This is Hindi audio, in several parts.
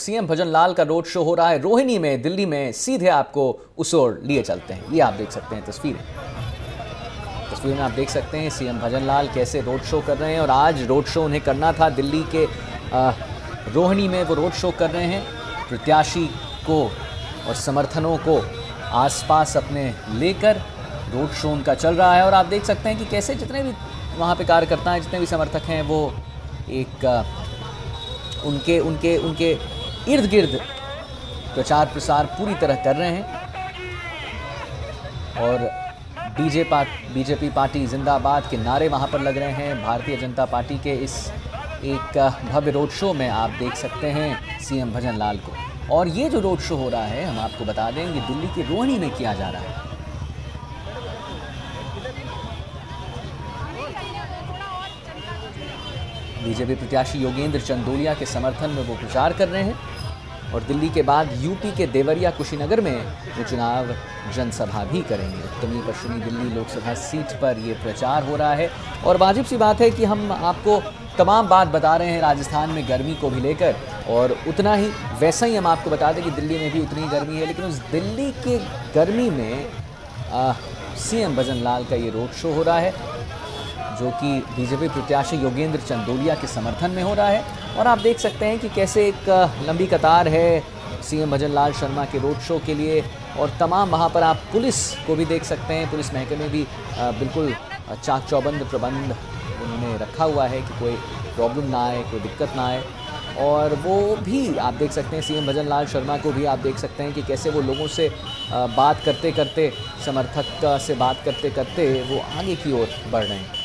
सीएम भजन लाल का रोड शो हो रहा है रोहिणी में, दिल्ली में। सीधे आपको उस ओर लिए चलते हैं। ये आप देख सकते हैं तस्वीरें में आप देख सकते हैं सीएम भजन लाल कैसे रोड शो कर रहे हैं। और आज रोड शो उन्हें करना था दिल्ली के रोहिणी में। वो रोड शो कर रहे हैं, प्रत्याशी को और समर्थनों को आसपास अपने लेकर रोड शो उनका चल रहा है। और आप देख सकते हैं कि कैसे जितने भी वहाँ पे कार्यकर्ता हैं, जितने भी समर्थक हैं, वो एक उनके इर्द गिर्द प्रचार प्रसार पूरी तरह कर रहे हैं। और बीजेपी पार्टी जिंदाबाद के नारे वहाँ पर लग रहे हैं। भारतीय जनता पार्टी के इस एक भव्य रोड शो में आप देख सकते हैं सीएम भजन लाल को। और ये जो रोड शो हो रहा है, हम आपको बता दें कि दिल्ली के रोहिणी में किया जा रहा है। बीजेपी प्रत्याशी योगेंद्र चंदोलिया के समर्थन में वो प्रचार कर रहे हैं। और दिल्ली के बाद यूपी के देवरिया कुशीनगर में वो चुनाव जनसभा भी करेंगे। उत्तरी पश्चिमी दिल्ली लोकसभा सीट पर ये प्रचार हो रहा है। और वाजिब सी बात है कि हम आपको तमाम बात बता रहे हैं राजस्थान में गर्मी को भी लेकर, और उतना ही वैसा ही हम आपको बता दें कि दिल्ली में भी उतनी गर्मी है। लेकिन उस दिल्ली के गर्मी में सीएम भजन लाल का ये रोड शो हो रहा है, जो कि बीजेपी प्रत्याशी योगेंद्र चंदोलिया के समर्थन में हो रहा है। और आप देख सकते हैं कि कैसे एक लंबी कतार है सीएम भजन लाल शर्मा के रोड शो के लिए। और तमाम वहाँ पर आप पुलिस को भी देख सकते हैं। पुलिस महकमे भी बिल्कुल चाक चौबंद प्रबंध उन्होंने रखा हुआ है कि कोई प्रॉब्लम ना आए, कोई दिक्कत ना आए। और वो भी आप देख सकते हैं सीएम भजन लाल शर्मा को भी आप देख सकते हैं कि कैसे वो लोगों से बात करते करते, समर्थक से बात करते करते वो आगे की ओर बढ़ रहे हैं।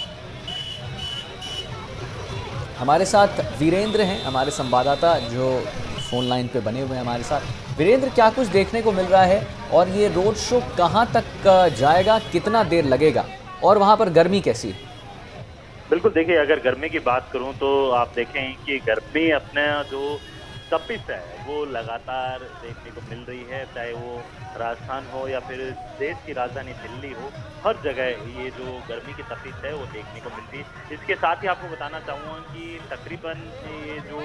हमारे साथ वीरेंद्र हैं, हमारे संवाददाता, जो फ़ोन लाइन पे बने हुए हैं हमारे साथ। वीरेंद्र, क्या कुछ देखने को मिल रहा है और ये रोड शो कहाँ तक जाएगा, कितना देर लगेगा, और वहाँ पर गर्मी कैसी है? बिल्कुल, देखिए, अगर गर्मी की बात करूं तो आप देखें कि गर्मी अपना जो तपिश है वो लगातार देखने को मिल रही है। चाहे वो राजस्थान हो या फिर देश की राजधानी दिल्ली हो, हर जगह ये जो गर्मी की तपिश है वो देखने को मिलती है। इसके साथ ही आपको बताना चाहूँगा कि तकरीबन ये जो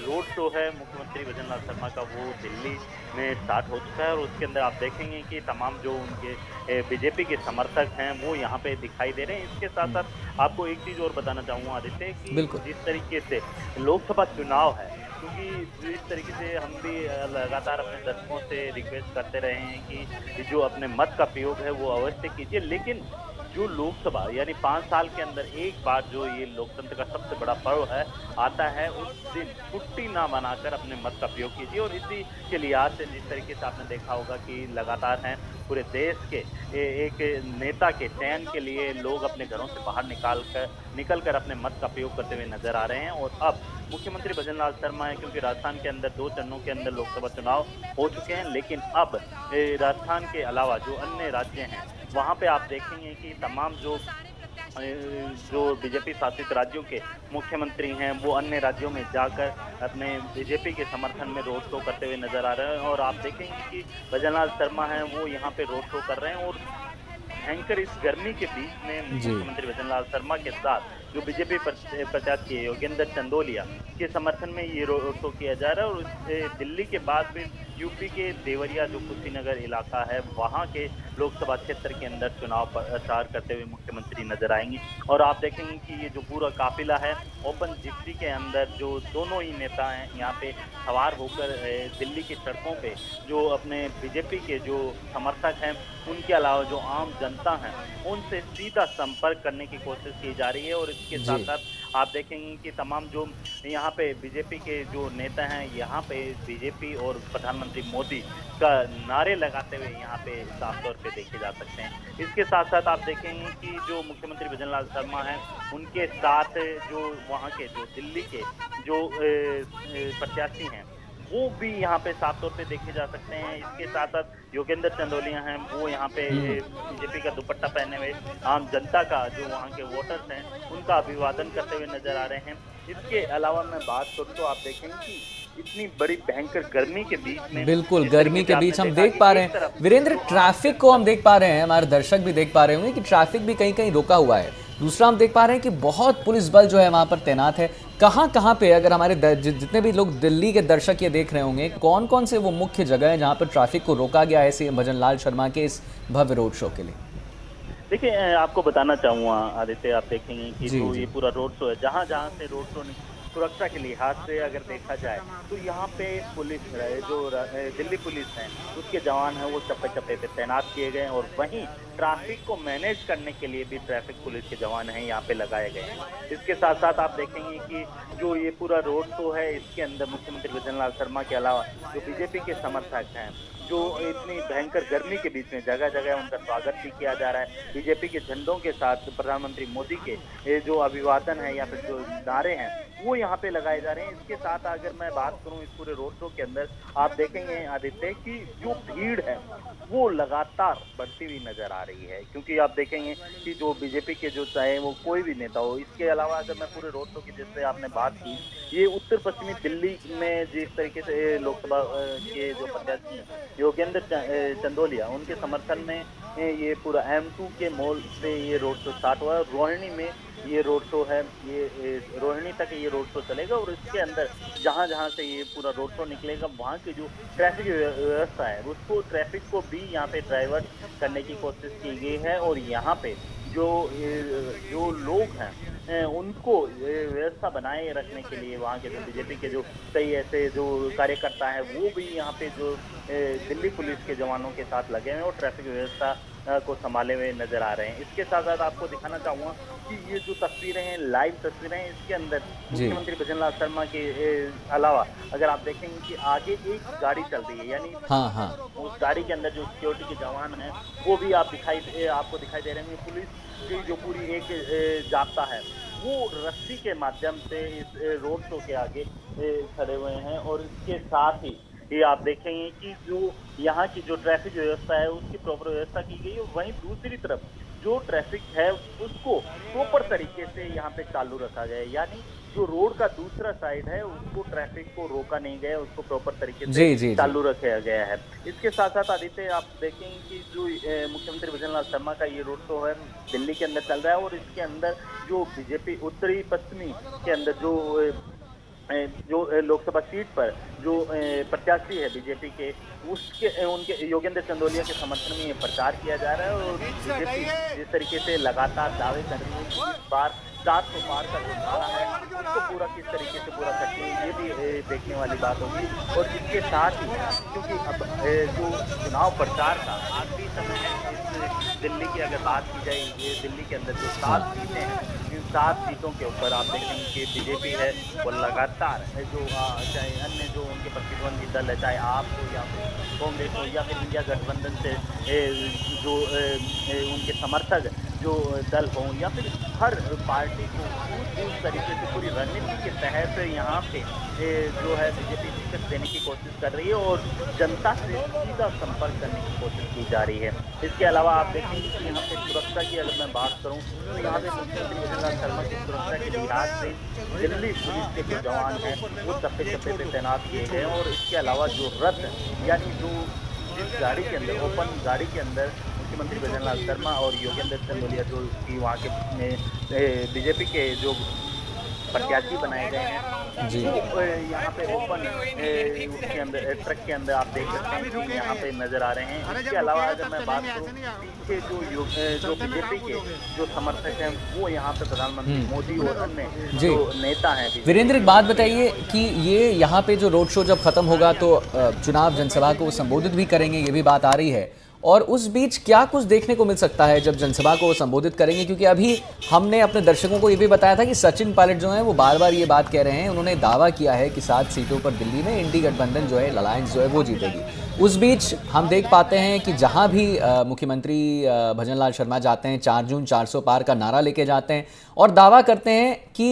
रोड शो है मुख्यमंत्री भजन लाल शर्मा का, वो दिल्ली में स्टार्ट हो चुका है। और उसके अंदर आप देखेंगे कि तमाम जो उनके बीजेपी के समर्थक हैं वो यहाँ पे दिखाई दे रहे हैं। इसके साथ साथ आपको एक चीज़ और बताना चाहूँगा आदित्य, कि जिस तरीके से लोकसभा चुनाव है, क्योंकि इस तरीके से हम भी लगातार अपने दर्शकों से रिक्वेस्ट करते रहे हैं कि जो अपने मत का प्रयोग है वो अवश्य कीजिए। लेकिन जो लोकसभा यानी 5 साल के अंदर एक बार जो ये लोकतंत्र का सबसे बड़ा पर्व है आता है, उस दिन छुट्टी ना बनाकर अपने मत का प्रयोग कीजिए। और इसी के लिहाज से जिस तरीके से आपने देखा होगा कि लगातार हैं पूरे देश के एक नेता के चयन के लिए लोग अपने घरों से बाहर निकल कर अपने मत का प्रयोग करते हुए नजर आ रहे हैं। और अब मुख्यमंत्री भजन लाल शर्मा है, क्योंकि राजस्थान के अंदर 2 चरणों के अंदर लोकसभा चुनाव हो चुके हैं, लेकिन अब राजस्थान के अलावा जो अन्य राज्य हैं वहाँ पे आप देखेंगे कि तमाम जो बीजेपी शासित राज्यों के मुख्यमंत्री हैं वो अन्य राज्यों में जाकर अपने बीजेपी के समर्थन में रोड शो करते हुए नजर आ रहे हैं। और आप देखेंगे कि भजन लाल शर्मा हैं वो यहाँ पे रोड शो कर रहे हैं। और भयंकर इस गर्मी के बीच में मुख्यमंत्री भजन लाल शर्मा के साथ जो बीजेपी प्रत्याशी योगेंद्र चंदोलिया के समर्थन में ये रोड शो किया जा रहा है। और दिल्ली के बाद फिर यूपी के देवरिया जो कुशीनगर इलाका है, वहाँ के लोकसभा क्षेत्र के अंदर चुनाव प्रचार करते हुए मुख्यमंत्री नजर आएंगे। और आप देखेंगे कि ये जो पूरा काफिला है ओपन जिप्सी के अंदर जो दोनों ही नेता हैं यहाँ पे सवार होकर दिल्ली की सड़कों पे जो अपने बीजेपी के जो समर्थक हैं उनके अलावा जो आम जनता है उनसे सीधा संपर्क करने की कोशिश की जा रही है। और इसके साथ साथ आप देखेंगे कि तमाम जो यहाँ पे बीजेपी के जो नेता हैं यहाँ पे बीजेपी और प्रधानमंत्री मोदी का नारे लगाते हुए यहाँ पे साफ तौर पे देखे जा सकते हैं। इसके साथ साथ आप देखेंगे कि जो मुख्यमंत्री भजन लाल शर्मा हैं उनके साथ जो वहाँ के जो दिल्ली के जो प्रत्याशी हैं वो भी यहाँ पे साफ तौर पे देखे जा सकते हैं। इसके साथ साथ योगेंद्र चंदोलिया हैं वो यहाँ पे बीजेपी का दुपट्टा पहने हुए आम जनता का जो वहाँ के वोटर्स हैं उनका अभिवादन करते हुए नजर आ रहे हैं। इसके अलावा मैं बात करूँ तो आप देखेंगे कि इतनी बड़ी भयंकर गर्मी के बीच में, बिल्कुल गर्मी के बीच हम देख पा रहे हैं वीरेंद्र, ट्रैफिक को हम देख पा रहे हैं, हमारे दर्शक भी देख पा रहे होंगे कि ट्रैफिक भी कहीं कहीं रोका हुआ है। दूसरा हम देख पा रहे हैं कि बहुत पुलिस बल जो है वहाँ पर तैनात है। कहाँ कहाँ पे, अगर हमारे जितने भी लोग दिल्ली के दर्शक ये देख रहे होंगे, कौन कौन से वो मुख्य जगह हैं जहाँ पर ट्रैफिक को रोका गया है सीएम भजनलाल शर्मा के इस भव्य रोड शो के लिए? देखिए आपको बताना चाहूँगा आदित्य, आप देखेंगे कि जी जो जी। ये पूरा रोड शो है, जहाँ जहाँ से रोड शो सुरक्षा के लिहाज से अगर देखा जाए तो यहाँ पे पुलिस दिल्ली पुलिस है उसके जवान हैं वो चप्पे चप्पे पे तैनात किए गए हैं, और वहीं ट्रैफिक को मैनेज करने के लिए भी ट्रैफिक पुलिस के जवान हैं यहाँ पे लगाए गए हैं। इसके साथ साथ आप देखेंगे कि जो ये पूरा रोड शो है इसके अंदर मुख्यमंत्री भजनलाल शर्मा के अलावा जो बीजेपी के समर्थक हैं, जो इतनी भयंकर गर्मी के बीच में जगह जगह उनका स्वागत भी किया जा रहा है। बीजेपी के झंडों के साथ प्रधानमंत्री मोदी के ये जो अभिवादन है या फिर जो नारे हैं वो यहाँ पे लगाए जा रहे हैं। इसके साथ अगर मैं बात करूँ इस पूरे रोड शो के अंदर, आप देखेंगे आदित्य कि जो भीड़ है वो लगातार बढ़ती हुई नजर आ रही है, क्योंकि आप देखेंगे कि जो बीजेपी के जो चाहे वो कोई भी नेता हो, इसके अलावा अगर मैं पूरे रोड शो की जैसे आपने बात की, ये उत्तर पश्चिमी दिल्ली में जिस तरीके से लोकसभा के जो प्रत्याशी हैं योगेंद्र चंदोलिया, उनके समर्थन में ये पूरा M2 के मॉल से ये रोड शो स्टार्ट हुआ है। रोहिणी में ये रोड शो है, ये रोहिणी तक ये रोड शो चलेगा, और इसके अंदर जहाँ जहाँ से ये पूरा रोड शो निकलेगा वहाँ की जो ट्रैफिक व्यवस्था है उसको ट्रैफिक को भी यहाँ पे डाइवर्ट करने की कोशिश की गई है, और यहाँ पे जो लोग हैं उनको व्यवस्था बनाए रखने के लिए वहाँ के जो बीजेपी के जो कई ऐसे जो कार्यकर्ता हैं वो भी यहाँ पे जो दिल्ली पुलिस के जवानों के साथ लगे हुए हैं और ट्रैफिक व्यवस्था को संभाले हुए नजर आ रहे हैं। इसके साथ साथ आपको दिखाना चाहूँगा कि ये जो तस्वीरें हैं, लाइव तस्वीरें हैं, इसके अंदर मुख्यमंत्री भजनलाल शर्मा के अलावा अगर आप देखेंगे कि आगे एक गाड़ी चल रही है, यानी हाँ। उस गाड़ी के अंदर जो सिक्योरिटी के जवान हैं वो भी आपको दिखाई दे रहे हैं। पुलिस की जो पूरी एक जाब्ता है वो रस्सी के माध्यम से इस रोड शो के आगे खड़े हुए हैं, और इसके साथ ही ये आप देखेंगे कि जो यहाँ की जो ट्रैफिक व्यवस्था है उसकी प्रॉपर व्यवस्था की गई है। वहीं दूसरी तरफ जो ट्रैफिक है उसको प्रॉपर तरीके से यहाँ पे चालू रखा गया है, यानी जो रोड का दूसरा साइड है उसको ट्रैफिक को रोका नहीं गया, उसको प्रॉपर तरीके से चालू रखा गया है। इसके साथ साथ आदित्य आप देखेंगे कि जो मुख्यमंत्री भजनलाल शर्मा का ये रोड शो है दिल्ली के अंदर चल रहा है, और इसके अंदर जो बीजेपी उत्तरी पश्चिमी के अंदर जो लोकसभा सीट पर जो प्रत्याशी है बीजेपी के उनके योगेंद्र चंदोलिया के समर्थन में ये प्रचार किया जा रहा है, और बीजेपी जिस तरीके से लगातार दावे कर रही है कि इस बार 400 पार का जो नारा है उसको पूरा किस तरीके से पूरा करती है ये भी देखने वाली बात होगी। और इसके साथ ही क्योंकि अब जो चुनाव प्रचार का आखिरी समय है इस दिल्ली की अगर बात की जाए, ये दिल्ली के अंदर जो 7 सीटें हैं, इन 7 सीटों के ऊपर आप देखेंगे कि बीजेपी है वो लगातार जो चाहे अन्य जो उनके प्रतिद्वंदी दल है, चाहे आप हो या फिर कांग्रेस हो या फिर इंडिया गठबंधन से जो उनके समर्थक जो दल हों या फिर हर पार्टी को उस तरीके से पूरी रणनीति के तहत यहाँ पे जो है बीजेपी शिकस्त देने की कोशिश कर रही है और जनता से सीधा संपर्क करने की कोशिश की जा रही है। इसके अलावा आप देखेंगे कि यहाँ पे सुरक्षा की अगर मैं बात करूँ तो यहाँ पे मुख्यमंत्री भजनलाल शर्मा की सुरक्षा के लिहाज से दिल्ली पुलिस के जो जवान हैं वो चप्पे चप्पे पे तैनात किए गए हैं, और इसके अलावा जो रथ यानी जो जिस गाड़ी के अंदर ओपन गाड़ी के अंदर मुख्यमंत्री भजनलाल शर्मा और योगेंद्र चंदोलिया जो कि वहाँ के बीजेपी के जो प्रत्याशी बनाए गए हैं जी, यहाँ पे ओपन उसके अंदर ट्रक के अंदर आप देख सकते हैं कि यहाँ पे नजर आ रहे हैं। इसके अलावा अगर मैं बात करूँ पीछे जो बीजेपी के जो समर्थक हैं वो यहाँ पे प्रधानमंत्री मोदी और अन्य जो नेता हैं। वीरेंद्र, एक बात बताइए कि ये यहाँ पे जो रोड शो जब खत्म होगा तो चुनाव जनसभा को संबोधित भी करेंगे, ये भी बात आ रही है, और उस बीच क्या कुछ देखने को मिल सकता है जब जनसभा को संबोधित करेंगे? क्योंकि अभी हमने अपने दर्शकों को ये भी बताया था कि सचिन पायलट जो हैं वो बार बार ये बात कह रहे हैं, उन्होंने दावा किया है कि 7 सीटों पर दिल्ली में इंडी गठबंधन जो है अलायंस जो है वो जीतेगी। उस बीच हम देख पाते हैं कि जहाँ भी मुख्यमंत्री भजनलाल शर्मा जाते हैं 4 जून 400 पार का नारा लेके जाते हैं और दावा करते हैं कि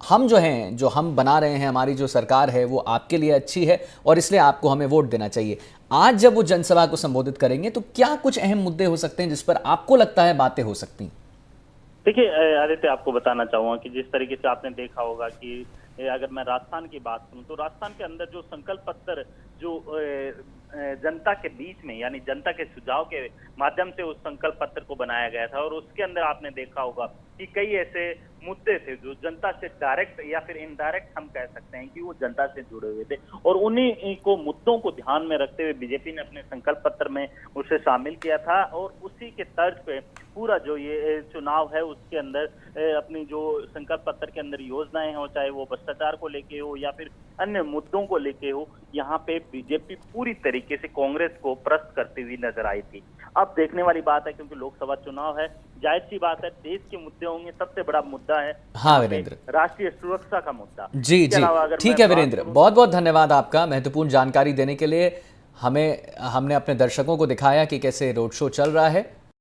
हम जो हम बना रहे हैं, हमारी जो सरकार है वो आपके लिए अच्छी है और इसलिए आपको हमें वोट देना चाहिए। आज जब वो जनसभा को संबोधित करेंगे तो क्या कुछ अहम मुद्दे हो सकते हैं जिस पर आपको लगता है बातें हो सकती हैं? देखिए आदित्य, आपको बताना चाहूँगा कि जिस तरीके से आपने देखा होगा कि अगर मैं राजस्थान की बात करूँ तो राजस्थान के अंदर जो संकल्प पत्र जो जनता के बीच में, यानी जनता के सुझाव के माध्यम से उस संकल्प पत्र को बनाया गया था। और उसके अंदर आपने देखा होगा कि कई ऐसे मुद्दे थे जो जनता से डायरेक्ट या फिर इनडायरेक्ट हम कह सकते हैं कि वो जनता से जुड़े हुए थे, और उन्हीं को मुद्दों को ध्यान में रखते हुए बीजेपी ने अपने संकल्प पत्र में उसे शामिल किया था। और उसी के तर्ज पे पूरा जो ये चुनाव है उसके अंदर अपनी जो संकल्प पत्र के अंदर योजनाएं हो, चाहे वो भ्रष्टाचार को लेके हो या फिर अन्य मुद्दों को लेके हो, यहाँ पे बीजेपी पूरी तरीके से कांग्रेस को प्रस्त करती हुई नजर आई थी। अब देखने वाली बात है, क्योंकि लोकसभा चुनाव है, जाहिर सी बात है देश के मुद्दे होंगे। सबसे बड़ा मुद्दा है हाँ वीरेंद्र, राष्ट्रीय सुरक्षा का मुद्दा। जी जी, ठीक है वीरेंद्र, बहुत बहुत धन्यवाद आपका महत्वपूर्ण जानकारी देने के लिए। हमने अपने दर्शकों को दिखाया कि कैसे रोड शो चल रहा है।